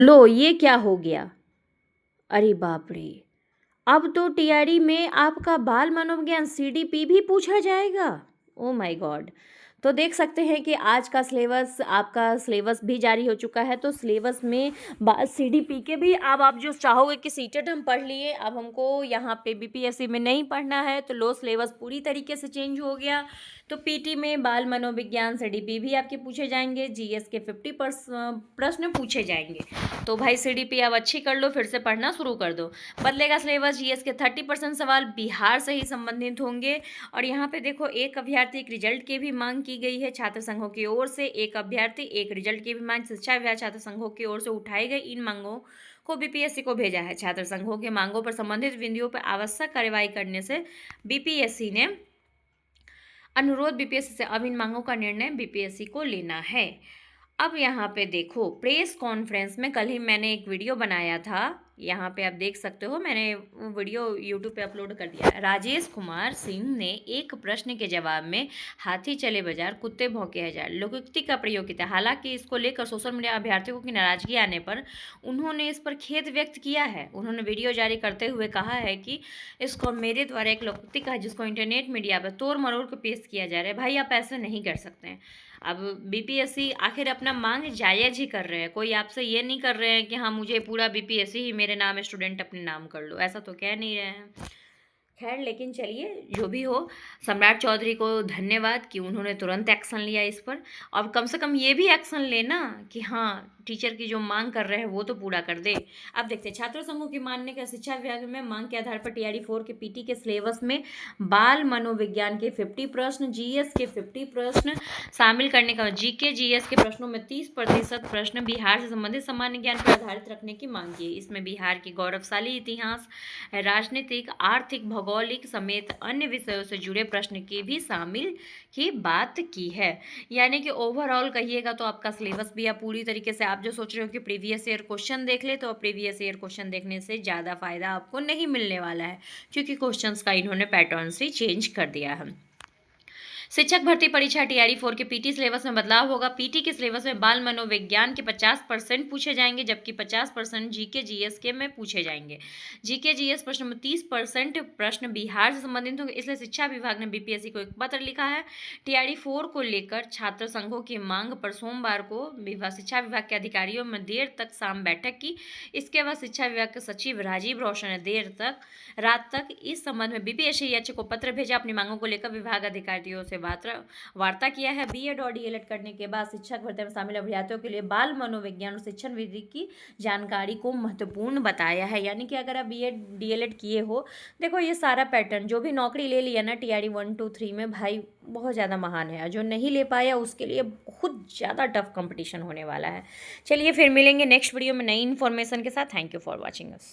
लो ये क्या हो गया? अरे बाप रे! अब तो टीआरई में आपका बाल मनोविज्ञान सीडीपी भी पूछा जाएगा? Oh my God! तो देख सकते हैं कि आज का सिलेबस आपका सिलेबस भी जारी हो चुका है, तो सिलेबस में सीडीपी के भी अब आप जो चाहोगे कि सीटेट हम पढ़ लिए, अब हमको यहाँ पे बीपीएससी में नहीं पढ़ना है, तो लो सिलेबस पूरी तरीके से चेंज हो गया। तो पीटी में बाल मनोविज्ञान सीडीपी भी आपके पूछे जाएंगे, जीएस के 50 प्रश्न पूछे जाएंगे। तो भाई सीडीपी अब अच्छी कर लो, फिर से पढ़ना शुरू कर दो। बदलेगा सिलेबस, जीएस के 30% सवाल बिहार से ही संबंधित होंगे। और यहाँ पे देखो, एक अभ्यर्थी एक रिजल्ट की भी मांग की गई है छात्र संघों की ओर से। एक अभ्यर्थी एक रिजल्ट की भी मांग शिक्षा विभाग छात्र संघों की ओर से उठाई गई इन मांगों को बीपीएससी को भेजा है। छात्र संघों की मांगों पर संबंधित बिंदुओं पर आवश्यक कार्रवाई करने से बीपीएससी ने अनुरोध बीपीएससी से अब इन मांगों का निर्णय बीपीएससी को लेना है। अब यहाँ पे देखो, प्रेस कॉन्फ्रेंस में कल ही मैंने एक वीडियो बनाया था, यहाँ पे आप देख सकते हो, मैंने वो वीडियो यूट्यूब पे अपलोड कर दिया है। राजेश कुमार सिंह ने एक प्रश्न के जवाब में हाथी चले बाजार कुत्ते भौंके हजार लोकोक्ति का प्रयोग किया। हालांकि इसको लेकर सोशल मीडिया अभ्यर्थियों की नाराजगी आने पर उन्होंने इस पर खेद व्यक्त किया है। उन्होंने वीडियो जारी करते हुए कहा है कि इसको मेरे द्वारा एक लोकोक्ति का है जिसको इंटरनेट मीडिया पर तोड़ मरोड़ कर पेश किया जा रहा है। भाई आप ऐसे नहीं कर सकते हैं। अब बीपीएससी आखिर अपना मांग जायज़ ही कर रहे हैं, कोई आपसे ये नहीं कर रहे हैं कि हाँ मुझे पूरा बीपीएससी ही मेरे नाम स्टूडेंट अपने नाम कर लो, ऐसा तो कह नहीं रहे हैं। खैर, लेकिन चलिए जो भी हो, सम्राट चौधरी को धन्यवाद कि उन्होंने तुरंत एक्शन लिया इस पर। और कम से कम ये भी एक्शन लेना कि हाँ टीचर की जो मांग कर रहे हैं वो तो पूरा कर दे। अब देखते हैं, छात्र संघों की मानने का शिक्षा विभाग में मांग के आधार पर टीआरई 4 के पीटी के सिलेबस में बाल मनोविज्ञान के 50 प्रश्न, जीएस के 50 प्रश्न शामिल करने का, जीके जीएस के प्रश्नों में 30% प्रश्न बिहार से संबंधित सामान्य ज्ञान पर आधारित रखने की मांग की है। इसमें बिहार की गौरवशाली इतिहास, राजनीतिक, आर्थिक, भौगोलिक समेत अन्य विषयों से जुड़े प्रश्न की भी शामिल की बात की है। यानी कि ओवरऑल कहिएगा तो आपका सिलेबस भी आप पूरी तरीके से, आप जो सोच रहे हो कि प्रीवियस ईयर क्वेश्चन देख ले, तो प्रीवियस ईयर क्वेश्चन देखने से ज़्यादा फायदा आपको नहीं मिलने वाला है, क्योंकि क्वेश्चंस का इन्होंने पैटर्न ही चेंज कर दिया है। शिक्षक भर्ती परीक्षा टीआरई 4 के पीटी सिलेबस में बदलाव होगा। पीटी के सिलेबस में बाल मनोविज्ञान के 50% पूछे जाएंगे, जबकि 50% जीके जीएस के में पूछे जाएंगे। जीके जीएस प्रश्न में 30% प्रश्न बिहार से संबंधित होंगे। इसलिए शिक्षा विभाग ने बीपीएससी को एक पत्र लिखा है। टीआरई 4 को लेकर छात्र संघों की मांग पर सोमवार को शिक्षा विभाग के अधिकारियों में देर तक शाम बैठक की। इसके बाद शिक्षा विभाग के सचिव राजीव रोशन ने देर तक रात तक इस संबंध में बीपीएससी को पत्र भेजा। अपनी मांगों को लेकर विभाग अधिकारियों से वार्ता किया है। बीएड और डीएलएड करने के बाद शिक्षक भर्ती में शामिल अभ्यर्थियों के लिए बाल मनोविज्ञान और शिक्षण विधि की जानकारी को महत्वपूर्ण बताया है। यानी कि अगर आप बीएड डीएलएड किए हो, देखो ये सारा पैटर्न, जो भी नौकरी ले लिया ना टीआरई 1 2 3 में, भाई बहुत ज़्यादा महान है। जो नहीं ले पाया उसके लिए बहुत ज़्यादा टफ कंपटीशन होने वाला है। चलिए फिर मिलेंगे नेक्स्ट वीडियो में नई इन्फॉर्मेशन के साथ। Thank you for watching us.